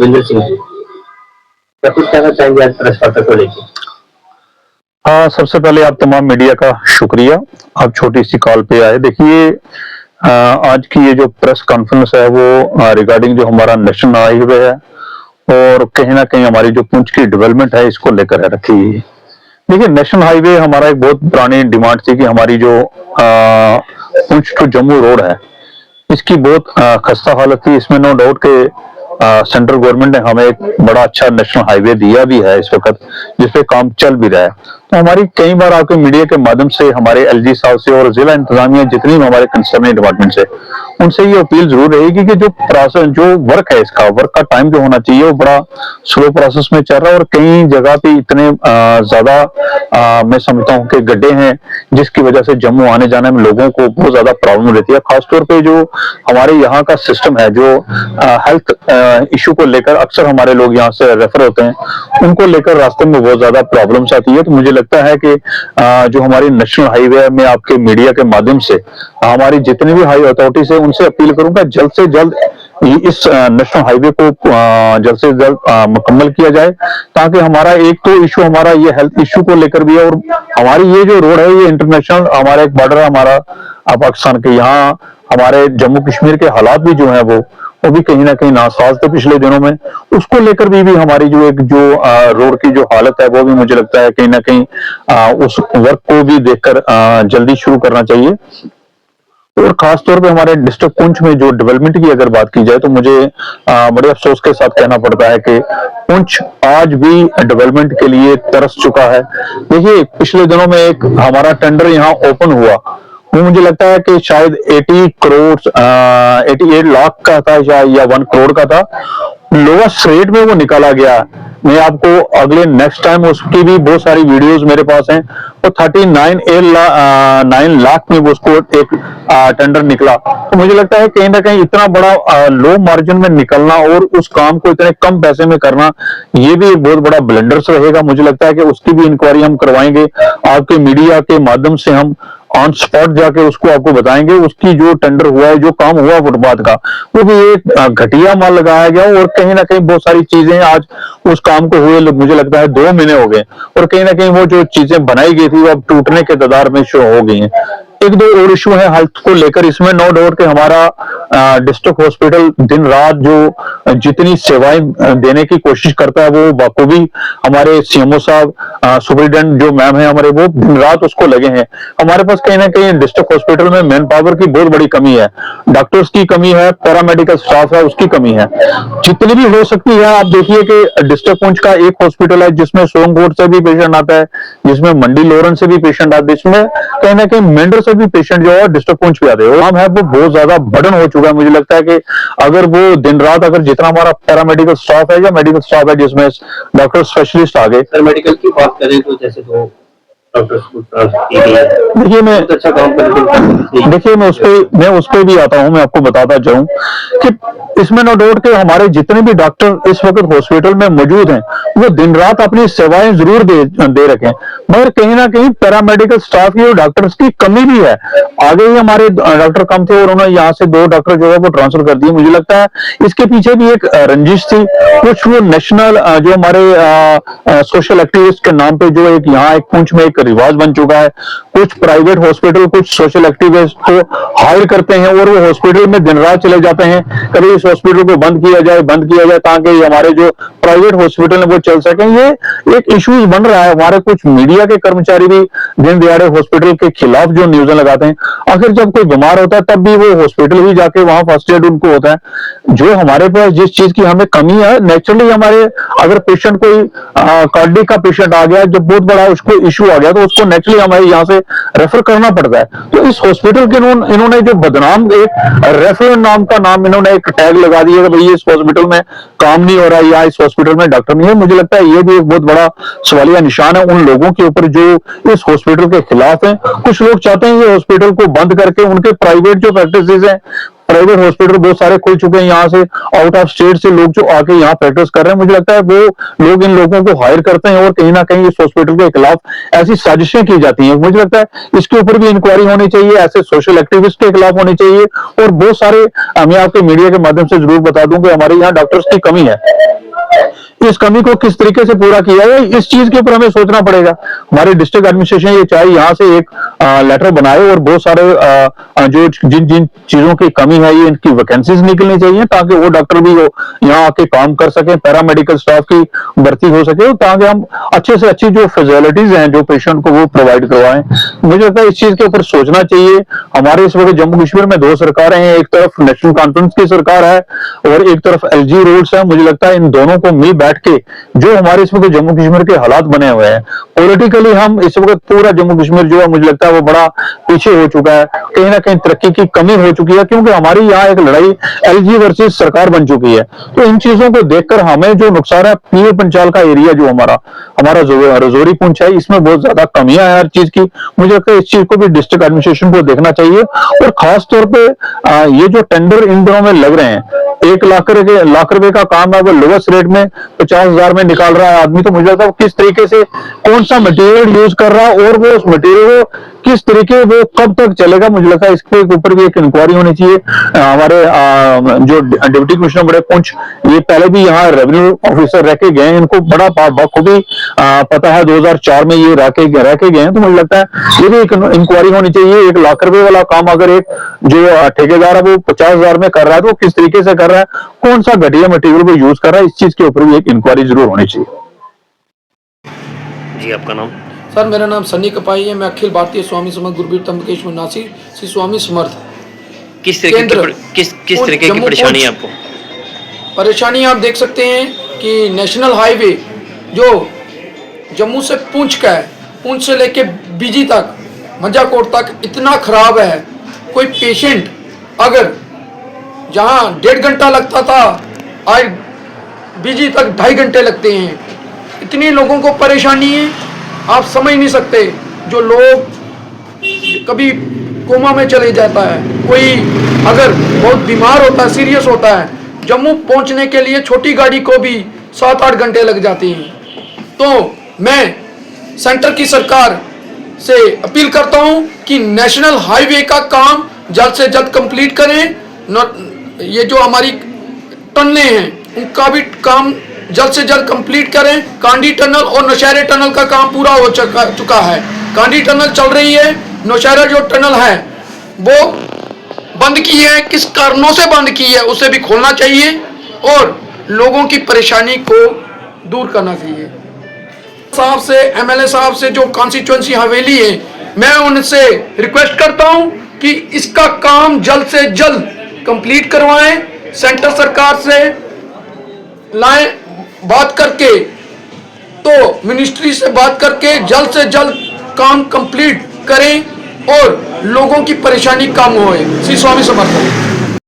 सुखविंदर सिंह जी, क्या कुछ कहना चाहेंगे आज प्रेस वार्ता को लेकर? हाँ, सबसे पहले आप तमाम मीडिया का शुक्रिया, आप छोटी सी कॉल पे आए। देखिए, आज की ये जो प्रेस कॉन्फ्रेंस है वो रिगार्डिंग जो हमारा नेशनल हाईवे है और कहीं ना कहीं हमारी जो पुंछ की डेवलपमेंट है इसको लेकर है रखी है। देखिए, नेशनल हाईवे हमारा एक बहुत पुरानी डिमांड थी कि हमारी जो पुंछ टू जम्मू रोड है इसकी बहुत खस्ता हालत थी। इसमें नो डाउट के सेंट्रल गवर्नमेंट ने हमें एक बड़ा अच्छा नेशनल हाईवे दिया भी है इस वक्त, जिसपे काम चल भी रहा है। तो हमारी कई बार आपके मीडिया के माध्यम से हमारे एलजी साहब से और जिला इंतजामिया जितनी भी हमारे कंसर्निंग डिपार्टमेंट से उनसे ये अपील जरूर रहेगी कि जो प्रोसेस जो वर्क है इसका वर्क का टाइम जो होना चाहिए वो बड़ा स्लो प्रोसेस में चल रहा है और कई जगह पे इतने ज्यादा मैं समझता हूँ कि गड्ढे हैं जिसकी वजह से जम्मू आने जाने में लोगों को बहुत ज्यादा प्रॉब्लम रहती है। खासतौर पे जो हमारे यहाँ का सिस्टम है जो हेल्थ इशू को लेकर अक्सर हमारे लोग यहाँ से रेफर होते हैं उनको लेकर रास्ते में बहुत ज्यादा प्रॉब्लम्स आती है। तो मुझे लगता है कि जो हमारी नेशनल हाईवे में आपके मीडिया के माध्यम से हमारी जितनी भी हाई अथॉरिटी है उनसे अपील करूंगा जल्द से जल्द इस नेशनल हाईवे को जल्द से जल्द मुकम्मल किया जाए, ताकि हमारा एक तो इशू हमारा ये हेल्थ इशू को लेकर भी है और हमारी ये जो रोड है ये इंटरनेशनल हमारा एक बॉर्डर है हमारा पाकिस्तान के, यहाँ हमारे जम्मू कश्मीर के हालात भी जो है वो भी कहीं ना कहीं नासाज थे पिछले दिनों में। उसको लेकर भी हमारी जो एक जो रोड की जो हालत है वो भी मुझे लगता है कहीं ना कहीं उस वर्क को भी देखकर जल्दी शुरू करना चाहिए। और खासतौर पे हमारे डिस्ट्रिक्ट पुंछ में जो डेवलपमेंट की अगर बात की जाए तो मुझे बड़े अफसोस के साथ कहना पड़ता है कि पुंछ आज भी डेवलपमेंट के लिए तरस चुका है। देखिए, पिछले दिनों में एक हमारा टेंडर यहाँ ओपन हुआ, वो मुझे लगता है कि शायद 88 लाख का था या 1 करोड़ का था। लोवेस्ट रेट में वो निकाला गया। मैं आपको अगले नेक्स्ट टाइम उसकी भी बहुत सारी वीडियोस मेरे पास हैं। और 39 लाख में वो उसको एक टेंडर निकला। तो मुझे लगता है कहीं ना कहीं इतना बड़ा लो मार्जिन में निकलना और उस काम को इतने कम पैसे में करना ये भी बहुत बड़ा ब्लंडर्स रहेगा। मुझे लगता है कि उसकी भी इंक्वायरी हम करवाएंगे, आपके मीडिया के माध्यम से हम ऑन स्पॉट जाके उसको आपको बताएंगे। उसकी जो टेंडर हुआ है, जो काम हुआ फुटपाथ का, वो भी एक घटिया माल लगाया गया और कहीं ना कहीं बहुत सारी चीजें आज उस काम को हुए मुझे लगता है 2 महीने हो गए और कहीं ना कहीं वो जो चीजें बनाई गई थी वो अब टूटने के कगार में शो हो गई हैं। एक दो और इशू है हेल्थ को लेकर, इसमें नो डाउट कि हमारा डिस्ट्रिक्ट हॉस्पिटल दिन रात जो जितनी सेवाएं देने की कोशिश करता है वो बाखूबी हमारे सीएमओ साहब सुपरिटेंडेंट जो मैम है हमारे वो दिन रात उसको लगे हैं। हमारे पास कहीं ना कहीं डिस्ट्रिक्ट हॉस्पिटल में मैन पावर की बहुत बड़ी कमी है, डॉक्टर्स की कमी है, पैरामेडिकल स्टाफ है उसकी कमी है, जितनी भी हो सकती है। आप देखिए कि डिस्ट्रिक्ट पुंछ का एक हॉस्पिटल है जिसमें सोमकोट से भी पेशेंट आता है, जिसमें मंडी लोरन से भी पेशेंट आते हैं, जिसमें कहीं ना कहीं मेंढर से भी पेशेंट जो है डिस्ट्रिक्ट पुंछ पे आते हैं। काम है वो बहुत ज्यादा बर्डन हो चुका है। मुझे लगता है कि अगर वो दिन रात अगर जितना हमारा पैरामेडिकल स्टाफ है या मेडिकल स्टाफ है जिसमें डॉक्टर स्पेशलिस्ट आ गए, मेडिकल की बात करें तो जैसे तो देखिए मैं उस पे भी आता हूँ। मैं आपको बताता जाऊं कि इसमें नो डाउट के हमारे जितने भी डॉक्टर इस वक्त हॉस्पिटल में मौजूद हैं वो दिन रात अपनी सेवाएं जरूर दे रखे हैं, मगर कहीं ना कहीं पैरामेडिकल स्टाफ की और डॉक्टर्स की कमी भी है। आगे ही हमारे डॉक्टर कम थे और उन्होंने यहाँ से 2 डॉक्टर जो है वो ट्रांसफर कर दिए। मुझे लगता है इसके पीछे भी एक रंजिश थी, कुछ वो नेशनल जो हमारे सोशल एक्टिविस्ट के नाम पे जो एक यहाँ एक पुंछ में एक रिवाज बन चुका है। कुछ प्राइवेट हॉस्पिटल कुछ सोशल एक्टिविस्ट को हायर करते हैं और वो हॉस्पिटल में दिन रात चले जाते हैं, कभी इस हॉस्पिटल को बंद किया जाए ताकि हमारे जो प्राइवेट हॉस्पिटल है वो चल सके। ये एक इश्यूज बन रहा है। हमारे कुछ मीडिया के कर्मचारी भी दिन दिहाड़े हॉस्पिटल के खिलाफ जो न्यूज़ लगाते हैं, आखिर जब कोई बीमार होता है तब भी वो हॉस्पिटल ही जाके वहां फर्स्ट एड उनको होता है। जो हमारे पास जिस चीज की हमें कमी है, नेचुरली हमारे अगर पेशेंट कोई कार्डियक का पेशेंट आ गया, जब बहुत बड़ा उसको इशू आ गया तो उसको नेचुरली हमारे यहाँ से रेफर करना पड़ता है। तो इस हॉस्पिटल के इन्होंने जो बदनाम एक रेफर नाम का नाम इन्होंने एक टैग लगा दिया कि भाई इस हॉस्पिटल में काम नहीं हो रहा है या इस हॉस्पिटल में डॉक्टर नहीं है। मुझे लगता है ये भी एक बहुत बड़ा सवालिया निशान है उन लोगों के ऊपर जो इस हॉस्पिटल के खिलाफ हैं। कुछ लोग चाहते हैं ये हॉस्पिटल को बंद करके उनके प्राइवेट जो प्रैक्टिसेस हैं, प्राइवेट हॉस्पिटल बहुत सारे खुल चुके हैं, यहाँ से आउट ऑफ स्टेट से लोग जो आके यहाँ प्रैक्टिस कर रहे हैं, मुझे लगता है वो लोग इन लोगों को हायर करते हैं और कहीं ना कहीं इस हॉस्पिटल के खिलाफ ऐसी साजिशें की जाती हैं। मुझे लगता है इसके ऊपर भी इंक्वायरी होनी चाहिए, ऐसे सोशल एक्टिविस्ट के खिलाफ होनी चाहिए। और बहुत सारे मैं आपके मीडिया के माध्यम से जरूर बता दूं कि हमारे यहाँ डॉक्टर्स की कमी है, इस कमी को किस तरीके से पूरा किया है इस चीज के ऊपर हमें सोचना पड़ेगा। हमारे डिस्ट्रिक्ट एडमिनिस्ट्रेशन ये चाहे यहाँ से एक लेटर बनाए और बहुत सारे जो जिन जिन चीजों की कमी है ये इनकी वैकेंसीज निकलनी चाहिए ताकि वो डॉक्टर भी वो यहाँ आके काम कर सके, पैरामेडिकल स्टाफ की भर्ती हो सके, ताकि हम अच्छे से अच्छी जो फैसिलिटीज हैं जो पेशेंट को वो प्रोवाइड करवाएं। मुझे लगता है इस चीज के ऊपर सोचना चाहिए। हमारे इस वक्त जम्मू कश्मीर में दो सरकारें हैं, एक तरफ नेशनल कॉन्फ्रेंस की सरकार है और एक तरफ एलजी रूल्स है। मुझे लगता है इन दोनों को मिल बैठ के जो हमारे इस वक्त जम्मू कश्मीर के हालात बने हुए हैं, पॉलिटिकली हम इस वक्त पूरा जम्मू कश्मीर जो है मुझे लगता है वो बड़ा पीछे हो चुका है, कहीं ना कहीं तरक्की की कमी हो चुकी है, क्योंकि हमारी यहाँ एक लड़ाई एलजी वर्सेस सरकार बन चुकी है। तो इन चीजों को देखकर हमें जो नुकसान है, पीर पंचाल का एरिया जो हमारा रजौरी पुंछ है, इसमें बहुत ज्यादा कमियां है हर चीज की। मुझे लगता है इस चीज को भी डिस्ट्रिक्ट एडमिनिस्ट्रेशन को देखना चाहिए और खास तौर पे ये जो टेंडर इन दिनों में लग रहे हैं, 1 लाख रुपए का काम है वो लोवेस्ट रेट में 50,000 में निकाल रहा है आदमी, तो मुझे लगता है किस तरीके से कौन सा मटेरियल यूज कर रहा है और वो उस मटेरियल को किस तरीके वो कब तक चलेगा। मुझे लगता है इसके ऊपर भी एक इंक्वायरी होनी चाहिए। हमारे जो डिप्टी कमिश्नर बड़े पुंछ, ये पहले भी यहाँ रेवेन्यू ऑफिसर रह के गए हैं, इनको बड़ा बखूबी पता है, 2004 में ये रह के गए हैं। तो मुझे लगता है ये भी एक इंक्वायरी होनी चाहिए। 1 लाख रुपए वाला काम अगर एक जो ठेकेदार है वो 50,000 में कर रहा है तो किस तरीके से कर रहा है, कौन सा घटिया मटेरियल वो यूज कर रहा है, इस चीज के ऊपर भी एक इंक्वायरी जरूर होनी चाहिए। जी, आपका नाम? सर, मेरा नाम सन्नी कपाई है। मैं अखिल भारतीय स्वामी समर्थ गुरुवीर त्र्यंबकेश्वर नासिर श्री स्वामी समर्थ किस तरीके की परेशानी है आपको? परेशानी आप देख सकते हैं कि नेशनल हाईवे जो जम्मू से पुंछ का है, पुंछ से लेके बीजी तक, मंजाकोट तक इतना खराब है। कोई पेशेंट अगर जहां 1.5 घंटा लगता था, आज बीजी तक 2.5 घंटे लगते हैं। इतनी लोगों को परेशानी है, आप समझ नहीं सकते। जो लोग कभी कोमा में चले जाता है, कोई अगर बहुत बीमार होता है, सीरियस होता है, जम्मू पहुंचने के लिए छोटी गाड़ी को भी 7-8 घंटे लग जाती हैं। तो मैं सेंटर की सरकार से अपील करता हूं कि नेशनल हाईवे का काम जल्द से जल्द कंप्लीट करें। ये जो हमारी टनलें हैं उनका भी काम जल्द से जल्द कंप्लीट करें। कांडी टनल और नौशहरा टनल का काम पूरा हो चुका है। कांडी टनल चल रही है, नौशहरा जो टनल है वो बंद की है। किस कारणों से बंद की है उसे भी खोलना चाहिए और लोगों की परेशानी को दूर करना चाहिए। साहब से, एमएलए साहब से जो कॉन्स्टिट्यूएंसी हवेली है, मैं उनसे रिक्वेस्ट करता हूं कि इसका काम जल्द से जल्द कंप्लीट करवाएं। सेंटर सरकार से लाएं बात करके, तो मिनिस्ट्री से बात करके जल्द से जल्द काम कंप्लीट करें और लोगों की परेशानी कम होए। श्री स्वामी समर्थ।